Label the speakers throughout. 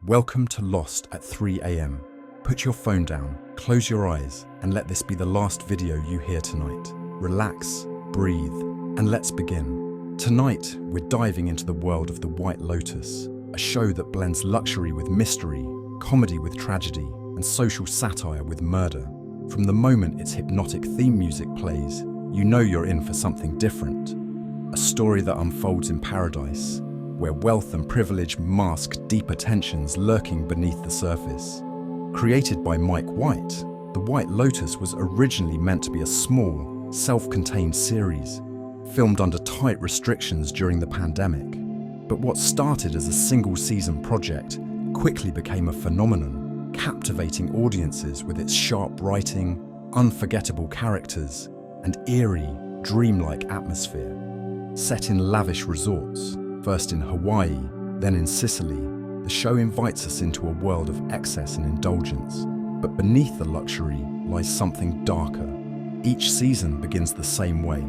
Speaker 1: Welcome to Lost at 3 a.m. Put your phone down, close your eyes, and let this be the last video you hear tonight. Relax, breathe, and let's begin. Tonight, we're diving into the world of the White Lotus, a show that blends luxury with mystery, comedy with tragedy, and social satire with murder. From the moment its hypnotic theme music plays, you know you're in for something different. A story that unfolds in paradise, where wealth and privilege mask deeper tensions lurking beneath the surface. Created by Mike White, The White Lotus was originally meant to be a small, self-contained series, filmed under tight restrictions during the pandemic. But what started as a single-season project quickly became a phenomenon, captivating audiences with its sharp writing, unforgettable characters, and eerie, dreamlike atmosphere. Set in lavish resorts, first in Hawaii, then in Sicily, the show invites us into a world of excess and indulgence. But beneath the luxury lies something darker. Each season begins the same way.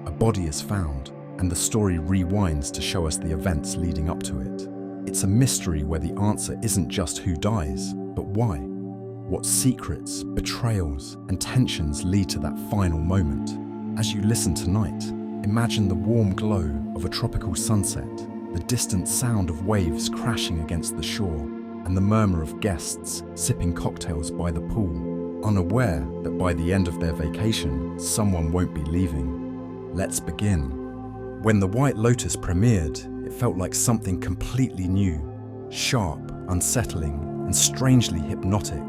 Speaker 1: A body is found, and the story rewinds to show us the events leading up to it. It's a mystery where the answer isn't just who dies, but why. What secrets, betrayals, and tensions lead to that final moment? As you listen tonight, imagine the warm glow of a tropical sunset, the distant sound of waves crashing against the shore, and the murmur of guests sipping cocktails by the pool, unaware that by the end of their vacation, someone won't be leaving. Let's begin. When The White Lotus premiered, it felt like something completely new, sharp, unsettling, and strangely hypnotic.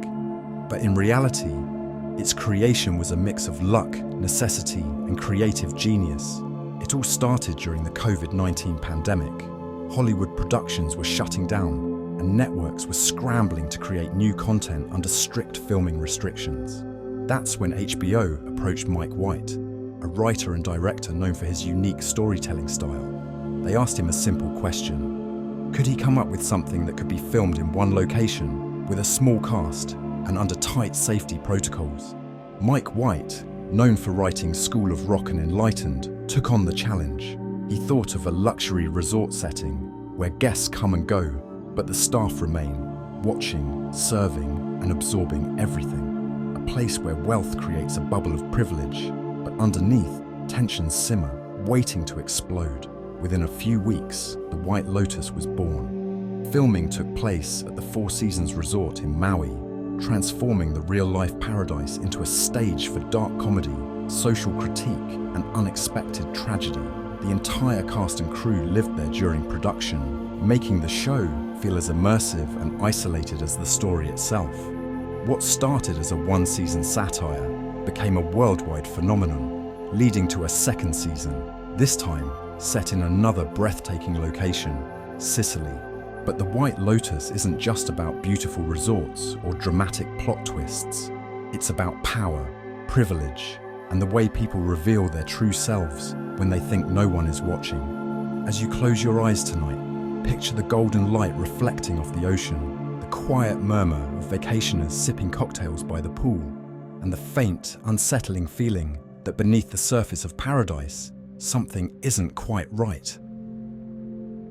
Speaker 1: But in reality, its creation was a mix of luck, necessity, and creative genius. It all started during the COVID-19 pandemic. Hollywood productions were shutting down, and networks were scrambling to create new content under strict filming restrictions. That's when HBO approached Mike White, a writer and director known for his unique storytelling style. They asked him a simple question. Could he come up with something that could be filmed in one location, with a small cast, and under tight safety protocols? Mike White, known for writing School of Rock and Enlightened, took on the challenge. He thought of a luxury resort setting where guests come and go, but the staff remain, watching, serving, and absorbing everything. A place where wealth creates a bubble of privilege, but underneath, tensions simmer, waiting to explode. Within a few weeks, The White Lotus was born. Filming took place at the Four Seasons Resort in Maui, transforming the real-life paradise into a stage for dark comedy, social critique, and unexpected tragedy. The entire cast and crew lived there during production, making the show feel as immersive and isolated as the story itself. What started as a one-season satire became a worldwide phenomenon, leading to a second season, this time set in another breathtaking location, Sicily. But The White Lotus isn't just about beautiful resorts or dramatic plot twists. It's about power, privilege, and the way people reveal their true selves when they think no one is watching. As you close your eyes tonight, picture the golden light reflecting off the ocean, the quiet murmur of vacationers sipping cocktails by the pool, and the faint, unsettling feeling that beneath the surface of paradise, something isn't quite right.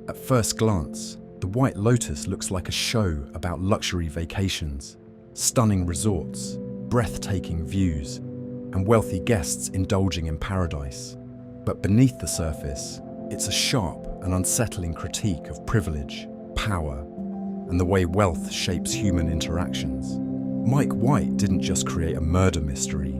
Speaker 1: At first glance, The White Lotus looks like a show about luxury vacations, stunning resorts, breathtaking views, and wealthy guests indulging in paradise. But beneath the surface, it's a sharp and unsettling critique of privilege, power, and the way wealth shapes human interactions. Mike White didn't just create a murder mystery.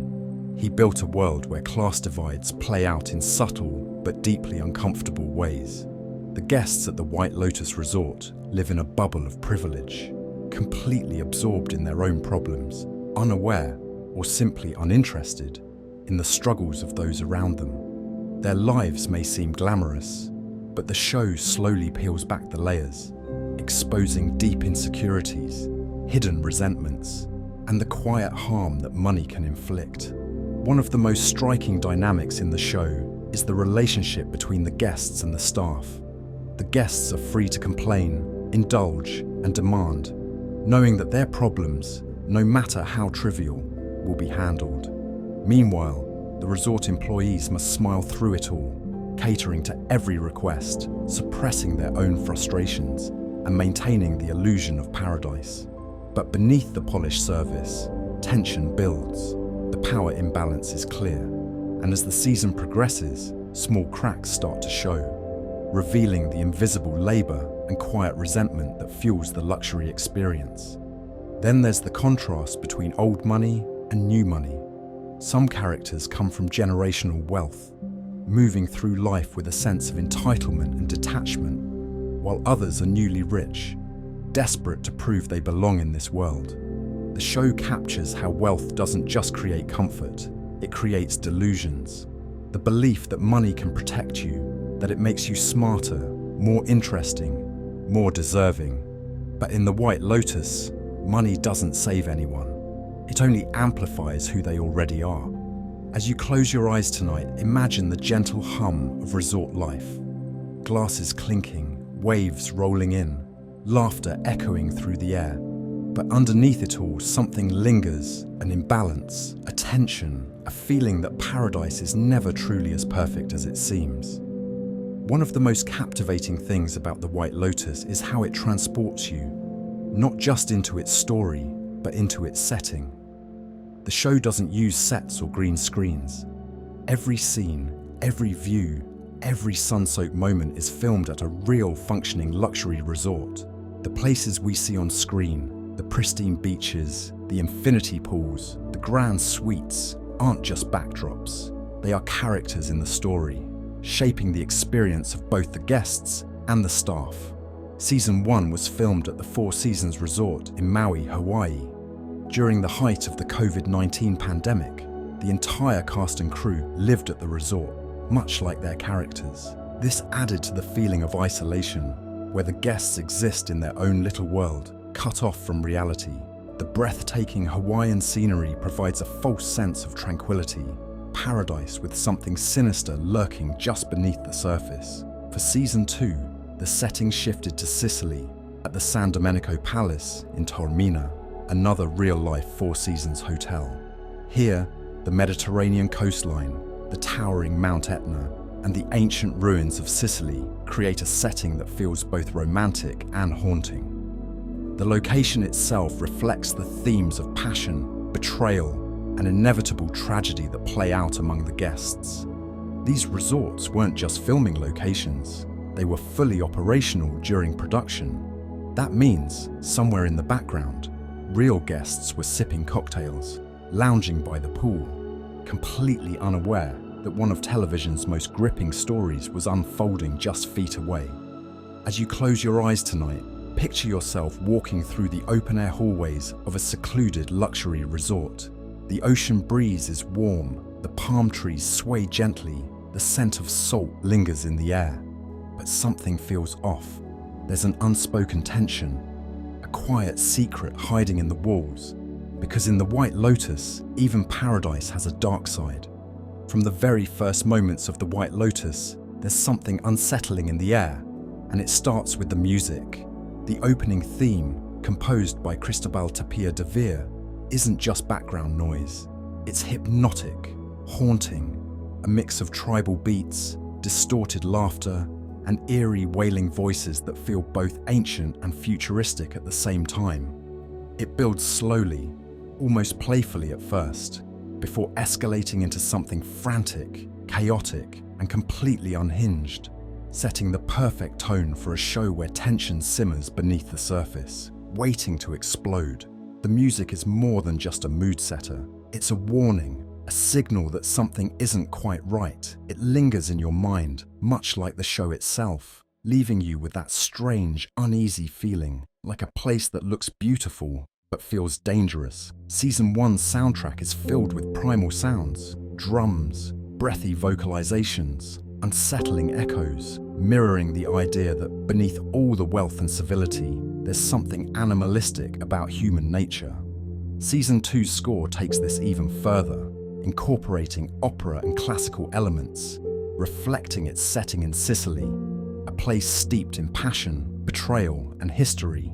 Speaker 1: He built a world where class divides play out in subtle but deeply uncomfortable ways. The guests at the White Lotus Resort live in a bubble of privilege, completely absorbed in their own problems, unaware or simply uninterested in the struggles of those around them. Their lives may seem glamorous, but the show slowly peels back the layers, exposing deep insecurities, hidden resentments, and the quiet harm that money can inflict. One of the most striking dynamics in the show is the relationship between the guests and the staff. The guests are free to complain, indulge, and demand, knowing that their problems, no matter how trivial, will be handled. Meanwhile, the resort employees must smile through it all, catering to every request, suppressing their own frustrations, and maintaining the illusion of paradise. But beneath the polished surface, tension builds. The power imbalance is clear, and as the season progresses, small cracks start to show, revealing the invisible labor and quiet resentment that fuels the luxury experience. Then there's the contrast between old money and new money. Some characters come from generational wealth, moving through life with a sense of entitlement and detachment, while others are newly rich, desperate to prove they belong in this world. The show captures how wealth doesn't just create comfort, it creates delusions. The belief that money can protect you, that it makes you smarter, more interesting, more deserving. But in the White Lotus, money doesn't save anyone. It only amplifies who they already are. As you close your eyes tonight, imagine the gentle hum of resort life. Glasses clinking, waves rolling in, laughter echoing through the air. But underneath it all, something lingers, an imbalance, a tension, a feeling that paradise is never truly as perfect as it seems. One of the most captivating things about the White Lotus is how it transports you, not just into its story, but into its setting. The show doesn't use sets or green screens. Every scene, every view, every sun-soaked moment is filmed at a real functioning luxury resort. The places we see on screen, the pristine beaches, the infinity pools, the grand suites, aren't just backdrops. They are characters in the story, shaping the experience of both the guests and the staff. Season 1 was filmed at the Four Seasons Resort in Maui, Hawaii. During the height of the COVID-19 pandemic, the entire cast and crew lived at the resort, much like their characters. This added to the feeling of isolation, where the guests exist in their own little world, cut off from reality. The breathtaking Hawaiian scenery provides a false sense of tranquility, paradise with something sinister lurking just beneath the surface. For Season 2, the setting shifted to Sicily, at the San Domenico Palace in Taormina, another real-life Four Seasons hotel. Here, the Mediterranean coastline, the towering Mount Etna, and the ancient ruins of Sicily create a setting that feels both romantic and haunting. The location itself reflects the themes of passion, betrayal, and inevitable tragedy that play out among the guests. These resorts weren't just filming locations, they were fully operational during production. That means, somewhere in the background, real guests were sipping cocktails, lounging by the pool, completely unaware that one of television's most gripping stories was unfolding just feet away. As you close your eyes tonight, picture yourself walking through the open-air hallways of a secluded luxury resort. The ocean breeze is warm, the palm trees sway gently, the scent of salt lingers in the air. But something feels off. There's an unspoken tension, a quiet secret hiding in the walls. Because in the White Lotus, even paradise has a dark side. From the very first moments of the White Lotus, there's something unsettling in the air, and it starts with the music. The opening theme, composed by Cristobal Tapia de Veer, isn't just background noise. It's hypnotic, haunting, a mix of tribal beats, distorted laughter, and eerie wailing voices that feel both ancient and futuristic at the same time. It builds slowly, almost playfully at first, before escalating into something frantic, chaotic, and completely unhinged, setting the perfect tone for a show where tension simmers beneath the surface, waiting to explode. The music is more than just a mood setter. It's a warning, a signal that something isn't quite right. It lingers in your mind, much like the show itself, leaving you with that strange, uneasy feeling, like a place that looks beautiful but feels dangerous. Season 1's soundtrack is filled with primal sounds, drums, breathy vocalizations, unsettling echoes, mirroring the idea that beneath all the wealth and civility, there's something animalistic about human nature. Season 2's score takes this even further, incorporating opera and classical elements, reflecting its setting in Sicily, a place steeped in passion, betrayal, and history.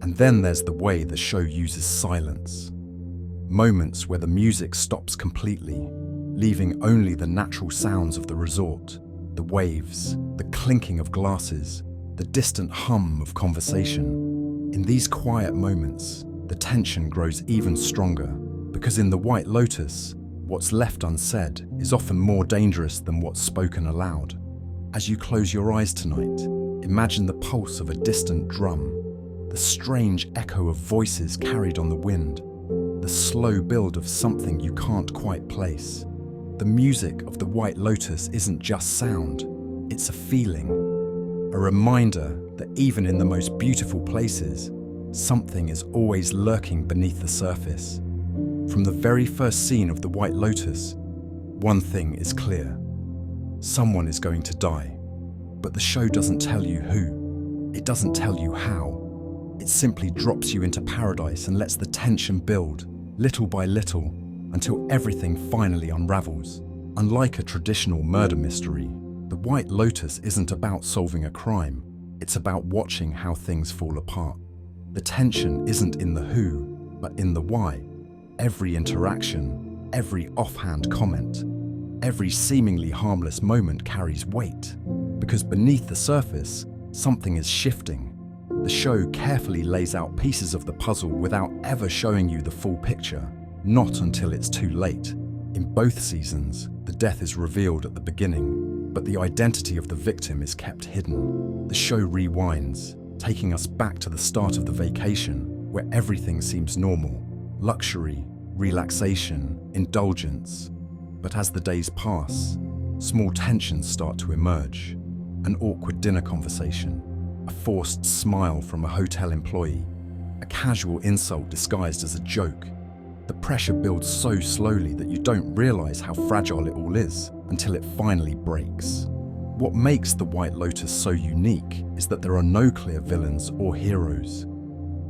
Speaker 1: And then there's the way the show uses silence. Moments where the music stops completely, leaving only the natural sounds of the resort, the waves, the clinking of glasses, the distant hum of conversation. In these quiet moments, the tension grows even stronger, because in the White Lotus, what's left unsaid is often more dangerous than what's spoken aloud. As you close your eyes tonight, imagine the pulse of a distant drum, the strange echo of voices carried on the wind, the slow build of something you can't quite place. The music of the White Lotus isn't just sound, it's a feeling, a reminder that even in the most beautiful places, something is always lurking beneath the surface. From the very first scene of the White Lotus, one thing is clear. Someone is going to die, but the show doesn't tell you who. It doesn't tell you how. It simply drops you into paradise and lets the tension build, little by little, until everything finally unravels. Unlike a traditional murder mystery, the White Lotus isn't about solving a crime. It's about watching how things fall apart. The tension isn't in the who, but in the why. Every interaction, every offhand comment, every seemingly harmless moment carries weight, because beneath the surface, something is shifting. The show carefully lays out pieces of the puzzle without ever showing you the full picture, not until it's too late. In both seasons, the death is revealed at the beginning, but the identity of the victim is kept hidden. The show rewinds, taking us back to the start of the vacation, where everything seems normal, luxury, relaxation, indulgence. But as the days pass, small tensions start to emerge. An awkward dinner conversation, a forced smile from a hotel employee, a casual insult disguised as a joke. The pressure builds so slowly that you don't realize how fragile it all is until it finally breaks. What makes the White Lotus so unique is that there are no clear villains or heroes.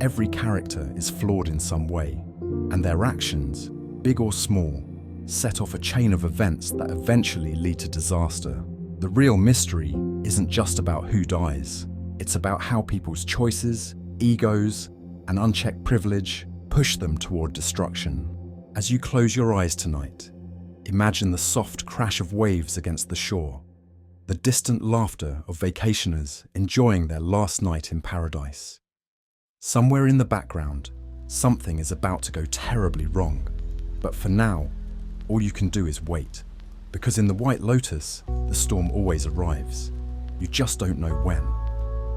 Speaker 1: Every character is flawed in some way, and their actions, big or small, set off a chain of events that eventually lead to disaster. The real mystery isn't just about who dies. It's about how people's choices, egos, and unchecked privilege push them toward destruction. As you close your eyes tonight, imagine the soft crash of waves against the shore, the distant laughter of vacationers enjoying their last night in paradise. Somewhere in the background, something is about to go terribly wrong. But for now, all you can do is wait. Because in the White Lotus, the storm always arrives. You just don't know when.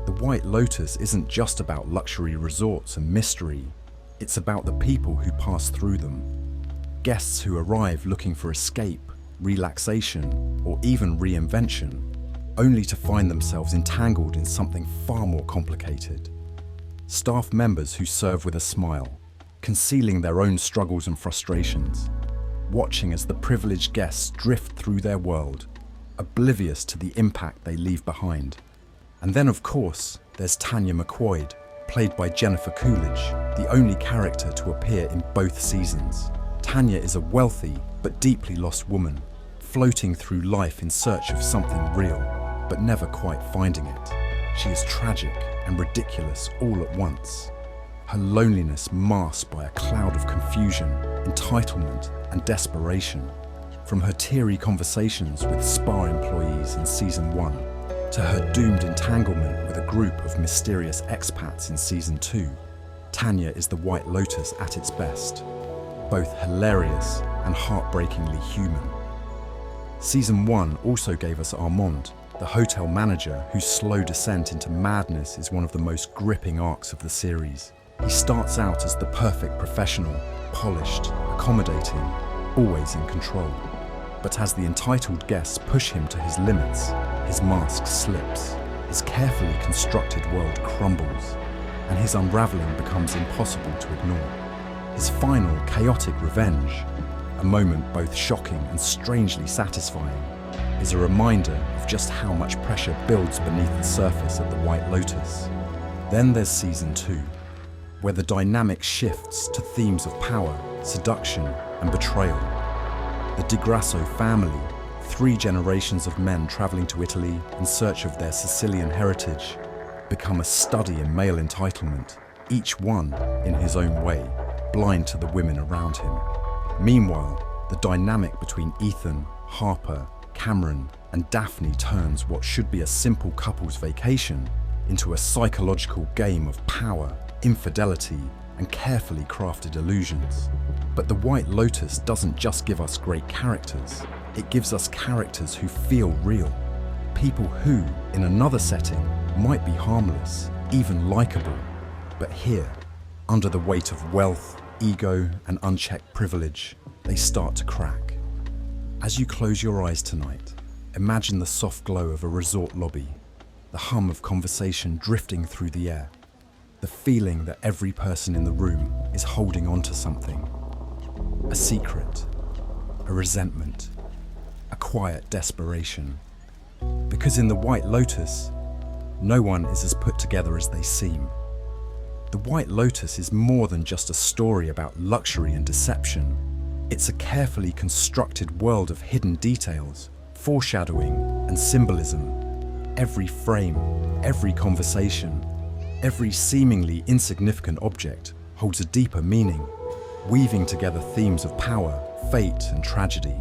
Speaker 1: The White Lotus isn't just about luxury resorts and mystery. It's about the people who pass through them. Guests who arrive looking for escape, relaxation, or even reinvention, only to find themselves entangled in something far more complicated. Staff members who serve with a smile, concealing their own struggles and frustrations, watching as the privileged guests drift through their world, oblivious to the impact they leave behind. And then, of course, there's Tanya McQuoid, played by Jennifer Coolidge, the only character to appear in both seasons. Tanya is a wealthy but deeply lost woman, floating through life in search of something real, but never quite finding it. She is tragic and ridiculous all at once. Her loneliness masked by a cloud of confusion, entitlement, and desperation. From her teary conversations with spa employees in season 1, to her doomed entanglement with a group of mysterious expats in season 2, Tanya is the White Lotus at its best, both hilarious and heartbreakingly human. Season 1 also gave us Armand, the hotel manager whose slow descent into madness is one of the most gripping arcs of the series. He starts out as the perfect professional, polished, accommodating, always in control. But as the entitled guests push him to his limits, his mask slips, his carefully constructed world crumbles, and his unraveling becomes impossible to ignore. His final, chaotic revenge, a moment both shocking and strangely satisfying, is a reminder of just how much pressure builds beneath the surface of the White Lotus. Then there's season 2, where the dynamic shifts to themes of power, seduction, and betrayal. The Di Grasso family, 3 generations of men traveling to Italy in search of their Sicilian heritage, become a study in male entitlement, each one, in his own way, blind to the women around him. Meanwhile, the dynamic between Ethan, Harper, Cameron, and Daphne turns what should be a simple couple's vacation into a psychological game of power, infidelity, and carefully crafted illusions. But The White Lotus doesn't just give us great characters, it gives us characters who feel real. People who, in another setting, might be harmless, even likable. But here, under the weight of wealth, ego, and unchecked privilege, they start to crack. As you close your eyes tonight, imagine the soft glow of a resort lobby, the hum of conversation drifting through the air, the feeling that every person in the room is holding on to something. A secret, a resentment, a quiet desperation. Because in The White Lotus, no one is as put together as they seem. The White Lotus is more than just a story about luxury and deception. It's a carefully constructed world of hidden details, foreshadowing, and symbolism. Every frame, every conversation, every seemingly insignificant object holds a deeper meaning, weaving together themes of power, fate, and tragedy.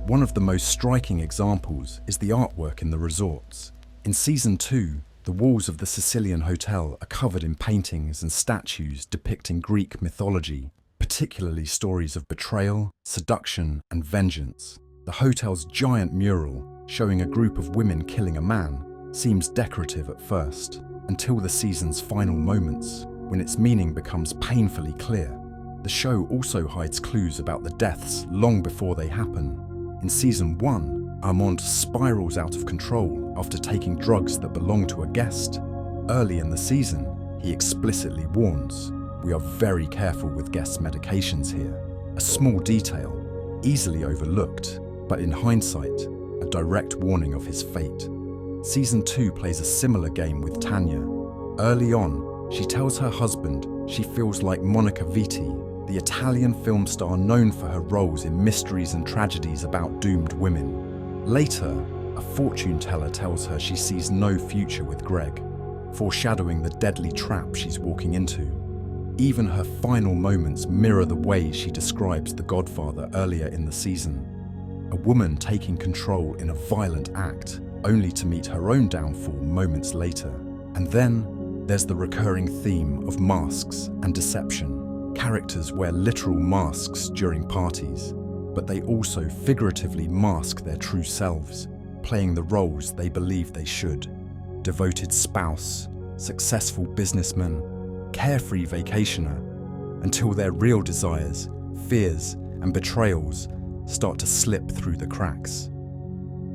Speaker 1: One of the most striking examples is the artwork in the resorts. In Season 2, the walls of the Sicilian hotel are covered in paintings and statues depicting Greek mythology, particularly stories of betrayal, seduction, and vengeance. The hotel's giant mural, showing a group of women killing a man, seems decorative at first, until the season's final moments, when its meaning becomes painfully clear. The show also hides clues about the deaths long before they happen. In Season 1, Armand spirals out of control after taking drugs that belong to a guest. Early in the season, he explicitly warns, "We are very careful with guests' medications here." A small detail, easily overlooked, but in hindsight, a direct warning of his fate. Season 2 plays a similar game with Tanya. Early on, she tells her husband she feels like Monica Vitti, the Italian film star known for her roles in mysteries and tragedies about doomed women. Later, a fortune teller tells her she sees no future with Greg, foreshadowing the deadly trap she's walking into. Even her final moments mirror the way she describes The Godfather earlier in the season. A woman taking control in a violent act, only to meet her own downfall moments later. And then, there's the recurring theme of masks and deception. Characters wear literal masks during parties, but they also figuratively mask their true selves, playing the roles they believe they should. Devoted spouse, successful businessman, carefree vacationer, until their real desires, fears, and betrayals start to slip through the cracks.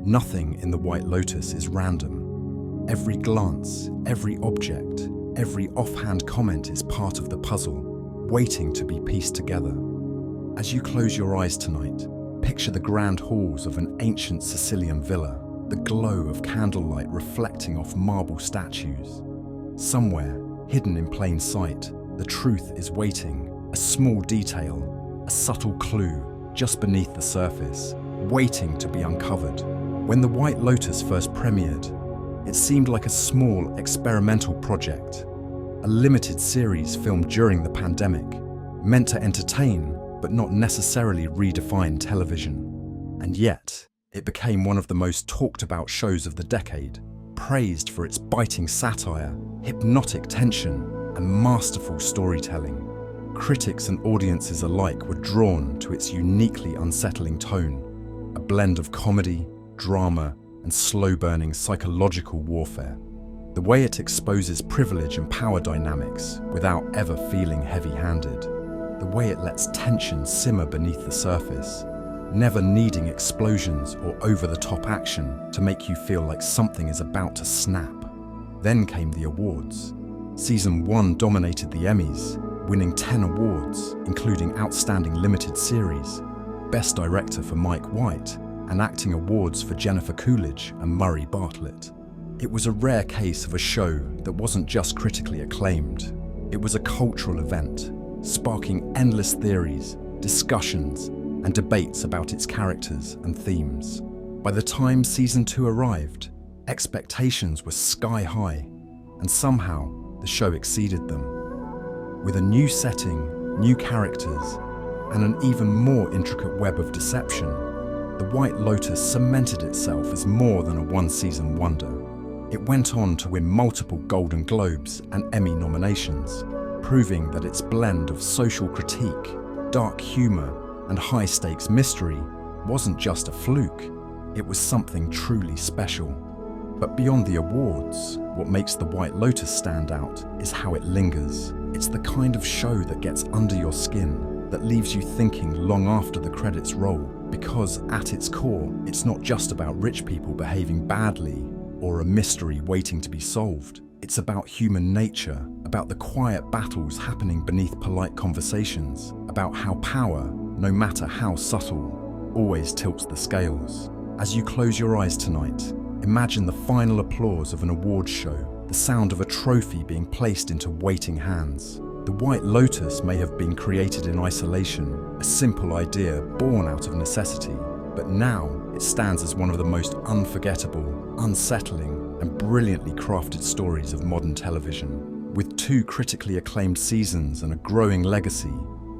Speaker 1: Nothing in The White Lotus is random. Every glance, every object, every offhand comment is part of the puzzle, waiting to be pieced together. As you close your eyes tonight, picture the grand halls of an ancient Sicilian villa, the glow of candlelight reflecting off marble statues. Somewhere, hidden in plain sight, the truth is waiting, a small detail, a subtle clue just beneath the surface, waiting to be uncovered. When The White Lotus first premiered, it seemed like a small experimental project, a limited series filmed during the pandemic, meant to entertain but not necessarily redefine television. And yet, it became one of the most talked about shows of the decade, praised for its biting satire, hypnotic tension, and masterful storytelling. Critics and audiences alike were drawn to its uniquely unsettling tone, a blend of comedy, drama, and slow-burning psychological warfare. The way it exposes privilege and power dynamics without ever feeling heavy-handed. The way it lets tension simmer beneath the surface, never needing explosions or over-the-top action to make you feel like something is about to snap. Then came the awards. Season 1 dominated the Emmys, winning 10 awards, including Outstanding Limited Series, Best Director for Mike White, and acting awards for Jennifer Coolidge and Murray Bartlett. It was a rare case of a show that wasn't just critically acclaimed. It was a cultural event, sparking endless theories, discussions, and debates about its characters and themes. By the time Season 2 arrived, expectations were sky high, and somehow the show exceeded them. With a new setting, new characters, and an even more intricate web of deception, The White Lotus cemented itself as more than a one-season wonder. It went on to win multiple Golden Globes and Emmy nominations, proving that its blend of social critique, dark humour, and high-stakes mystery wasn't just a fluke, it was something truly special. But beyond the awards, what makes The White Lotus stand out is how it lingers. It's the kind of show that gets under your skin, that leaves you thinking long after the credits roll, because at its core, it's not just about rich people behaving badly or a mystery waiting to be solved. It's about human nature, about the quiet battles happening beneath polite conversations, about how power, no matter how subtle, always tilts the scales. As you close your eyes tonight, imagine the final applause of an awards show, the sound of a trophy being placed into waiting hands. The White Lotus may have been created in isolation, a simple idea born out of necessity, but now it stands as one of the most unforgettable, unsettling, and brilliantly crafted stories of modern television. With 2 critically acclaimed seasons and a growing legacy,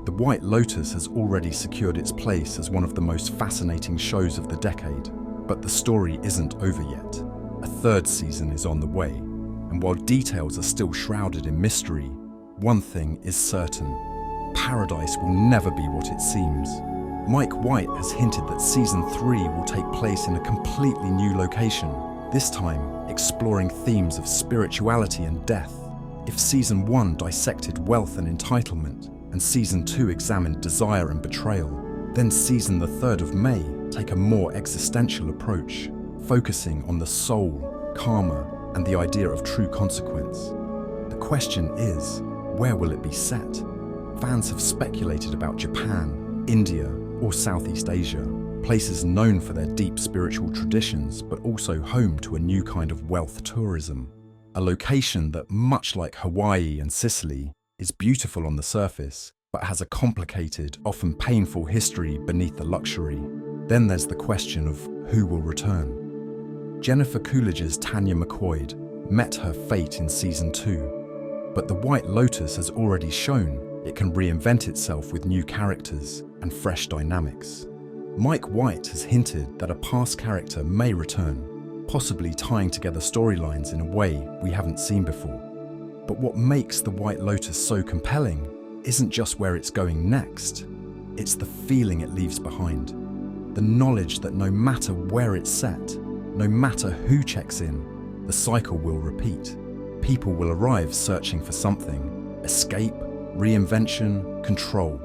Speaker 1: The White Lotus has already secured its place as one of the most fascinating shows of the decade. But the story isn't over yet. A 3rd season is on the way, and while details are still shrouded in mystery, one thing is certain: paradise will never be what it seems. Mike White has hinted that Season 3 will take place in a completely new location, this time exploring themes of spirituality and death. If Season 1 dissected wealth and entitlement, and Season 2 examined desire and betrayal, then Season the 3rd of May take a more existential approach, focusing on the soul, karma, and the idea of true consequence. The question is, where will it be set? Fans have speculated about Japan, India, or Southeast Asia, places known for their deep spiritual traditions, but also home to a new kind of wealth tourism. A location that, much like Hawaii and Sicily, is beautiful on the surface, but has a complicated, often painful history beneath the luxury. Then there's the question of who will return. Jennifer Coolidge's Tanya McQuoid met her fate in Season 2, but The White Lotus has already shown it can reinvent itself with new characters and fresh dynamics. Mike White has hinted that a past character may return, possibly tying together storylines in a way we haven't seen before. But what makes The White Lotus so compelling isn't just where it's going next, it's the feeling it leaves behind. The knowledge that no matter where it's set, no matter who checks in, the cycle will repeat. People will arrive searching for something: escape, reinvention, control.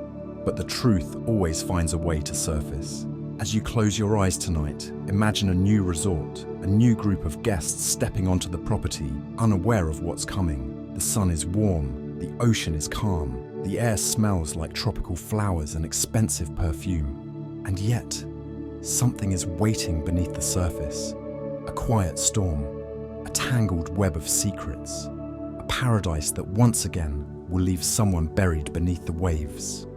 Speaker 1: But the truth always finds a way to surface. As you close your eyes tonight, imagine a new resort, a new group of guests stepping onto the property, unaware of what's coming. The sun is warm, the ocean is calm, the air smells like tropical flowers and expensive perfume. And yet, something is waiting beneath the surface. A quiet storm, a tangled web of secrets, a paradise that once again will leave someone buried beneath the waves.